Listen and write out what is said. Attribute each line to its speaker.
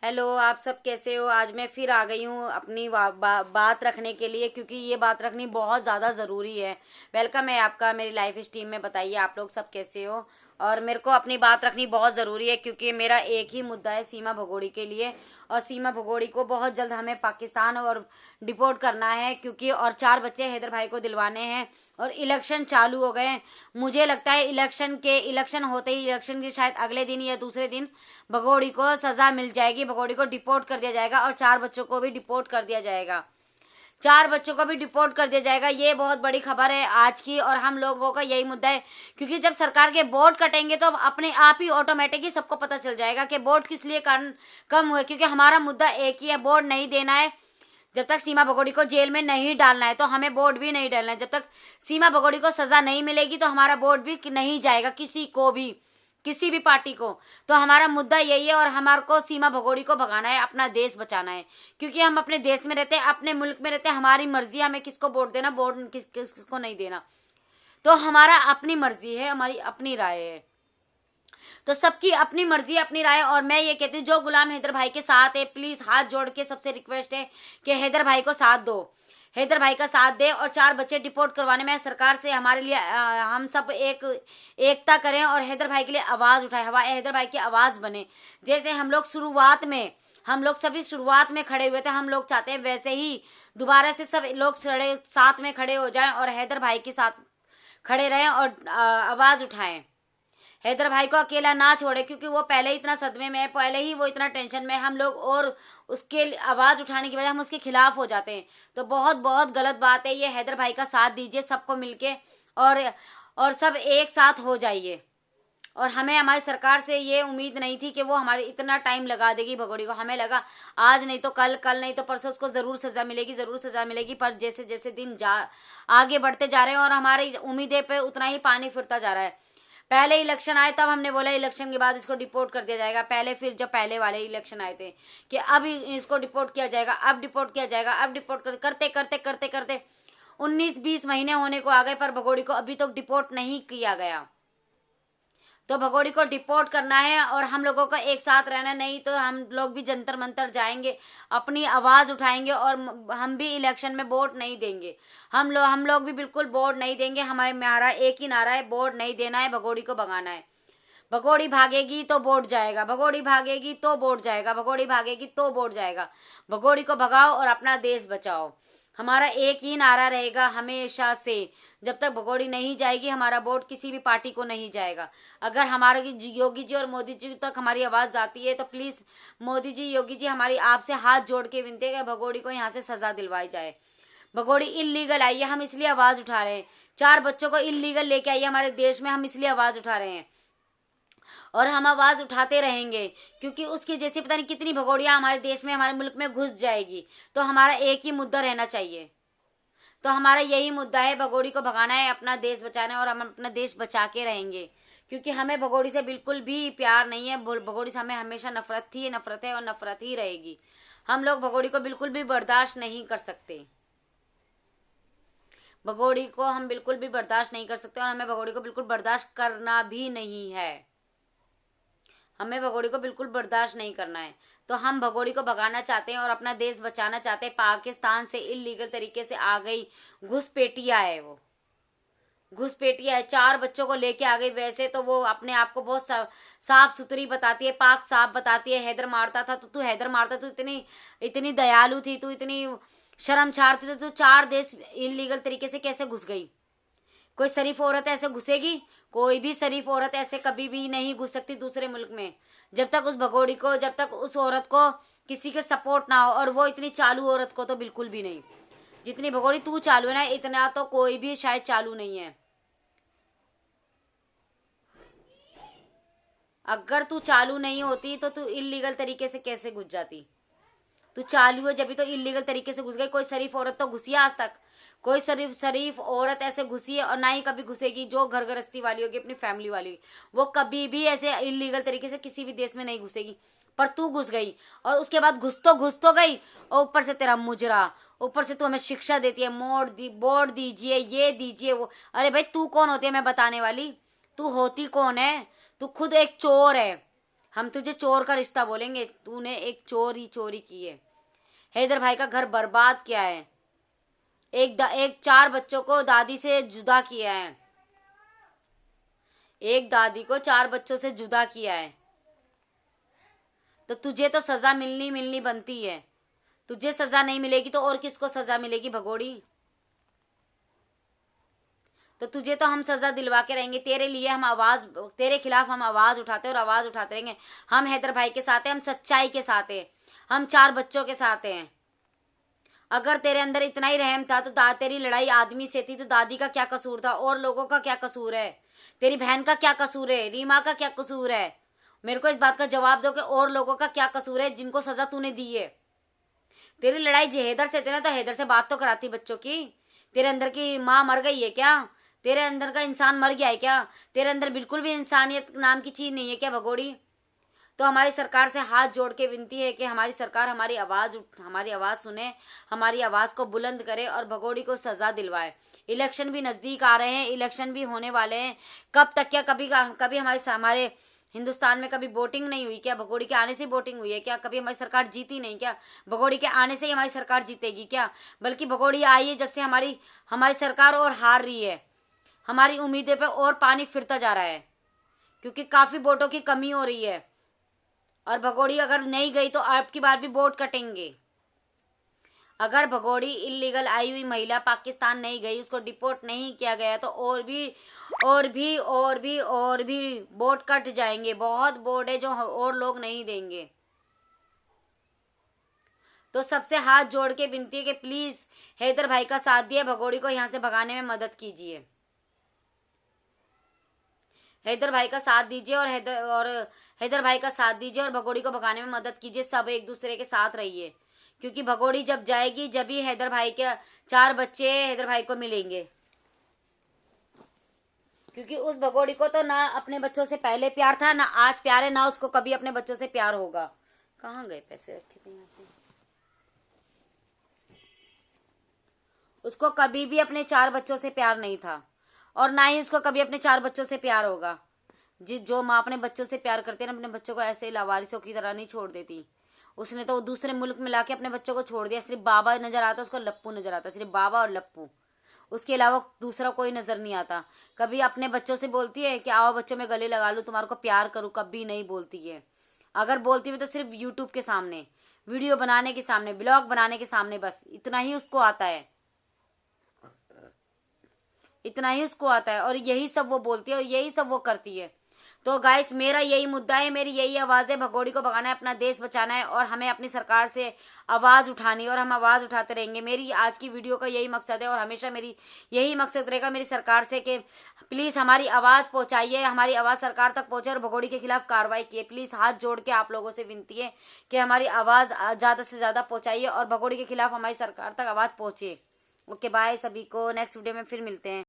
Speaker 1: Hello, आप सब कैसे हो। आज मैं फिर आ गई हूँ अपनी बात रखने के लिए, क्योंकि ये बात रखनी बहुत ज़्यादा ज़रूरी है। वेलकम है आपका मेरी लाइफ स्ट्रीम में। बताइए आप लोग सब कैसे हो। और मेरे को अपनी बात रखनी बहुत ज़रूरी है, क्योंकि मेरा एक ही मुद्दा है सीमा भगोड़ी के लिए। और सीमा भगोड़ी को बहुत जल्द हमें पाकिस्तान और डिपोर्ट करना है, क्योंकि और 4 बच्चे हैदर भाई को दिलवाने हैं। और इलेक्शन चालू हो गए। मुझे लगता है इलेक्शन होते ही, इलेक्शन के शायद अगले दिन या दूसरे दिन भगोड़ी को सजा मिल जाएगी। भगोड़ी को डिपोर्ट कर दिया जाएगा और 4 बच्चों को भी डिपोर्ट कर दिया जाएगा। 4 बच्चों को भी डिपोर्ट कर दिया जाएगा। ये बहुत बड़ी खबर है आज की, और हम लोगों का यही मुद्दा है। क्योंकि जब सरकार के वोट कटेंगे तो अपने आप ही ऑटोमेटिक ही सबको पता चल जाएगा कि वोट किस लिए कम हुए। क्योंकि हमारा मुद्दा एक ही है, वोट नहीं देना है। जब तक सीमा भगोड़ी को जेल में नहीं डालना है तो हमें वोट भी नहीं डालना है। जब तक सीमा भगोड़ी को सजा नहीं मिलेगी तो हमारा वोट भी नहीं जाएगा किसी को भी, किसी भी पार्टी को। तो हमारा मुद्दा यही है, और हमारे को सीमा भगोड़ी को भगाना है, अपना देश बचाना है। क्योंकि हम अपने देश में रहते हैं, अपने मुल्क में रहते हैं। हमारी मर्जी, हमें किसको वोट देना, वोट किसको नहीं देना, तो हमारा अपनी मर्जी है, हमारी अपनी राय है। तो सबकी अपनी मर्जी, अपनी राय। और मैं ये कहती हूँ जो गुलाम हैदर भाई के साथ है, प्लीज हाथ जोड़ के सबसे रिक्वेस्ट है कि हैदर भाई को साथ दो, हैदर भाई का साथ दे। और 4 बच्चे डिपोर्ट करवाने में सरकार से हमारे लिए हम सब एकता करें और हैदर भाई के लिए आवाज उठाए, हैदर भाई की आवाज बने। जैसे हम लोग सभी शुरुआत में खड़े हुए थे, हम लोग चाहते हैं वैसे ही दोबारा से सब लोग साथ में खड़े हो जाएं और हैदर भाई के साथ खड़े रहें और आवाज उठाएं। हैदर भाई को अकेला ना छोड़े, क्योंकि वो पहले ही इतना सदमे में है, पहले ही वो इतना टेंशन में है। हम लोग और उसके आवाज उठाने की वजह हम उसके खिलाफ हो जाते हैं, तो बहुत बहुत गलत बात है ये। हैदर भाई का साथ दीजिए सबको मिलके, और सब एक साथ हो जाइए। और हमें हमारी सरकार से ये उम्मीद नहीं थी कि वो हमारे इतना टाइम लगा देगी भगोड़ी को। हमें लगा आज नहीं तो कल, कल नहीं तो परसों उसको जरूर सजा मिलेगी, जरूर सजा मिलेगी। पर जैसे जैसे दिन आगे बढ़ते जा रहे हैं और हमारी उम्मीदें पे उतना ही पानी फिरता जा रहा है। पहले इलेक्शन आए तब हमने बोला इलेक्शन के बाद इसको डिपोर्ट कर दिया जाएगा। फिर जब पहले वाले इलेक्शन आए थे कि अब इसको डिपोर्ट किया जाएगा, अब डिपोर्ट किया जाएगा, अब डिपोर्ट करते करते करते करते 19-20 महीने होने को आ गए, पर भगोड़ी को अभी तक डिपोर्ट नहीं किया गया। तो भगोड़ी को डिपोर्ट करना है और हम लोगों का एक साथ रहना, नहीं तो हम लोग भी जंतर मंतर जाएंगे, अपनी आवाज उठाएंगे और हम भी इलेक्शन में वोट नहीं देंगे। हम लोग भी बिल्कुल वोट नहीं देंगे। हमारा एक ही नारा है, वोट नहीं देना है, भगोड़ी को भगाना है। भगोड़ी भागेगी तो वोट जाएगा, भगोड़ी भागेगी तो वोट जाएगा, भगोड़ी भागेगी तो वोट जाएगा। भगोड़ी को भगाओ और अपना देश बचाओ। हमारा एक ही नारा रहेगा हमेशा से। जब तक भगोड़ी नहीं जाएगी हमारा वोट किसी भी पार्टी को नहीं जाएगा। अगर हमारे योगी जी और मोदी जी तक हमारी आवाज जाती है तो प्लीज मोदी जी, योगी जी, हमारी आपसे हाथ जोड़ के विनती है कि भगोड़ी को यहाँ से सजा दिलवाई जाए। भगोड़ी इलीगल आई है, हम इसलिए आवाज उठा रहे हैं। 4 बच्चों को इलीगल लेके आई है हमारे देश में, हम इसलिए आवाज उठा रहे हैं और हम आवाज उठाते रहेंगे। क्योंकि उसकी जैसी पता नहीं कितनी भगोड़ियां हमारे देश में, हमारे मुल्क में घुस जाएगी। तो हमारा एक ही मुद्दा रहना चाहिए। तो हमारा यही मुद्दा है, भगोड़ी को भगाना है, अपना देश बचाना है, और हम अपना देश बचा के रहेंगे। क्योंकि हमें भगोड़ी से बिल्कुल भी प्यार नहीं है। भगोड़ी से हमें हमेशा नफरत थी, नफरत है और नफरत ही रहेगी। हम लोग भगोड़ी को बिल्कुल भी बर्दाश्त नहीं कर सकते। भगोड़ी को हम बिल्कुल भी बर्दाश्त नहीं कर सकते और हमें भगोड़ी को बिल्कुल बर्दाश्त करना भी नहीं है। हमें भगोड़ी को बिल्कुल बर्दाश्त नहीं करना है। तो हम भगोड़ी को भगाना चाहते हैं और अपना देश बचाना चाहते हैं। पाकिस्तान से इलीगल तरीके से आ गई, घुसपैठिया है, वो घुसपैठिया है। 4 बच्चों को लेके आ गई। वैसे तो वो अपने आप को बहुत साफ सुथरी बताती है, पाक साफ बताती है। हैदर मारता था तो तू हैदर मारता, तू इतनी दयालु थी, तू इतनी शर्मसार थी, तो तू 4 देश इलीगल तरीके से कैसे घुस गई। कोई शरीफ औरत ऐसे घुसेगी? कोई भी शरीफ औरत ऐसे कभी भी नहीं घुस सकती दूसरे मुल्क में, जब तक उस भगोड़ी को, जब तक उस औरत को किसी के सपोर्ट ना हो। और वो इतनी चालू औरत को तो बिल्कुल भी नहीं। जितनी भगोड़ी तू चालू है ना, इतना तो कोई भी शायद चालू नहीं है। अगर तू चालू नहीं होती तो तू इलीगल तरीके से कैसे घुस जाती? तू चालू है जब भी तो इलीगल तरीके से घुस गई। कोई शरीफ औरत तो घुसी है आज तक? कोई शरीफ औरत ऐसे घुसी है और ना ही कभी घुसेगी। जो घर गृहस्थी वाली होगी, अपनी फैमिली वाली, वो कभी भी ऐसे इलीगल तरीके से किसी भी देश में नहीं घुसेगी। पर तू घुस गई और उसके बाद घुस तो गई, और ऊपर से तेरा मुजरा, ऊपर से तू हमें शिक्षा देती है, वोट दीजिए, ये दीजिए, वो। अरे भाई तू कौन होती है मैं बताने वाली? तू होती कौन है? तू खुद एक चोर है। हम तुझे चोर का रिश्ता बोलेंगे, तूने एक चोर ही चोरी की है। हैदर भाई का घर बर्बाद किया है, एक 4 बच्चों को दादी से जुदा किया है, एक दादी को 4 बच्चों से जुदा किया है। तो तुझे तो सजा मिलनी बनती है। तुझे सजा नहीं मिलेगी तो और किसको सजा मिलेगी भगोड़ी? तो तुझे तो हम सजा दिलवा के रहेंगे। तेरे लिए हम आवाज, तेरे खिलाफ हम आवाज उठाते और आवाज उठाते रहेंगे। हम हैदर भाई के साथ हैं, हम सच्चाई के साथ हैं, हम 4 बच्चों के साथ हैं। अगर तेरे अंदर इतना ही रहम था तो तेरी लड़ाई आदमी से थी, तो दादी का क्या कसूर था? और लोगों का क्या कसूर है? तेरी बहन का क्या कसूर है? रीमा का क्या कसूर है? मेरे को इस बात का जवाब दो कि और लोगों का क्या कसूर है जिनको सजा तूने दी है? तेरी लड़ाई हैदर से थी ना, तो हैदर से बात तो कराती बच्चों की। तेरे अंदर की माँ मर गई है क्या? तेरे अंदर का इंसान मर गया है क्या? तेरे अंदर बिल्कुल भी इंसानियत नाम की चीज नहीं है क्या भगोड़ी? तो हमारी सरकार से हाथ जोड़ के विनती है कि हमारी सरकार हमारी आवाज सुने, हमारी आवाज को बुलंद करे और भगोड़ी को सजा दिलवाए। इलेक्शन भी नजदीक आ रहे हैं, इलेक्शन भी होने वाले हैं। कब तक क्या? कभी हमारे हिंदुस्तान में कभी वोटिंग नहीं हुई क्या? भगोड़ी के आने से वोटिंग हुई है क्या? कभी हमारी सरकार जीती नहीं क्या? भगोड़ी के आने से ही हमारी सरकार जीतेगी क्या? बल्कि भगोड़ी आई है जब से हमारी सरकार और हार रही है। हमारी उम्मीदें पे और पानी फिरता जा रहा है, क्योंकि काफी वोटों की कमी हो रही है। और भगोड़ी अगर नहीं गई तो अब की बार भी वोट कटेंगे। अगर भगोड़ी इलीगल आई हुई महिला पाकिस्तान नहीं गई, उसको डिपोर्ट नहीं किया गया, तो और भी वोट कट जाएंगे। बहुत वोट है जो और लोग नहीं देंगे। तो सबसे हाथ जोड़ के विनती है कि प्लीज हैदर भाई का साथ दिए, भगोड़ी को यहाँ से भगाने में मदद कीजिए। हैदर भाई का साथ दीजिए और हैदर भाई का साथ दीजिए और भगोड़ी को भगाने में मदद कीजिए। सब एक दूसरे के साथ रहिए, क्योंकि भगोड़ी जब जाएगी जब ही हैदर भाई के 4 बच्चे हैदर भाई को मिलेंगे। क्योंकि उस भगोड़ी को तो ना अपने बच्चों से पहले प्यार था, ना आज प्यार है, ना उसको कभी अपने बच्चों से प्यार होगा। कहाँ गए पैसे रखे थे यहाँ पे? उसको कभी भी अपने 4 बच्चों से प्यार नहीं था, और ना ही उसको कभी अपने 4 बच्चों से प्यार होगा। जो माँ अपने बच्चों से प्यार करती है ना, अपने बच्चों को ऐसे ही लावारिसों की तरह नहीं छोड़ देती। उसने तो दूसरे मुल्क में लाके अपने बच्चों को छोड़ दिया। सिर्फ बाबा नजर आता, उसको लप्पू नजर आता, सिर्फ बाबा और लप्पू, उसके अलावा दूसरा कोई नजर नहीं आता। कभी अपने बच्चों से बोलती है कि आओ बच्चों में गले लगा लूं, तुम्हारे को प्यार करूं, कभी नहीं बोलती है। अगर बोलती है तो सिर्फ यूट्यूब के सामने, वीडियो बनाने के सामने, ब्लॉग बनाने के सामने, बस इतना ही उसको आता है, इतना ही उसको आता है। और यही सब वो बोलती है और यही सब वो करती है। तो गाइस, मेरा यही मुद्दा है, मेरी यही आवाज है। भगोड़ी को भगाना है, अपना देश बचाना है, और हमें अपनी सरकार से आवाज उठानी, और हम आवाज उठाते रहेंगे। मेरी आज की वीडियो का यही मकसद है, और हमेशा मेरी यही मकसद रहेगा मेरी सरकार से कि प्लीज हमारी आवाज पहुंचाइए, हमारी आवाज सरकार तक पहुंचे और भगोड़ी के खिलाफ कार्रवाई किए। प्लीज हाथ जोड़ के आप लोगों से विनती है कि हमारी आवाज ज्यादा से ज्यादा पहुंचाइए और भगोड़ी के खिलाफ हमारी सरकार तक आवाज पहुंचे। ओके बाय सभी को, नेक्स्ट वीडियो में फिर मिलते हैं।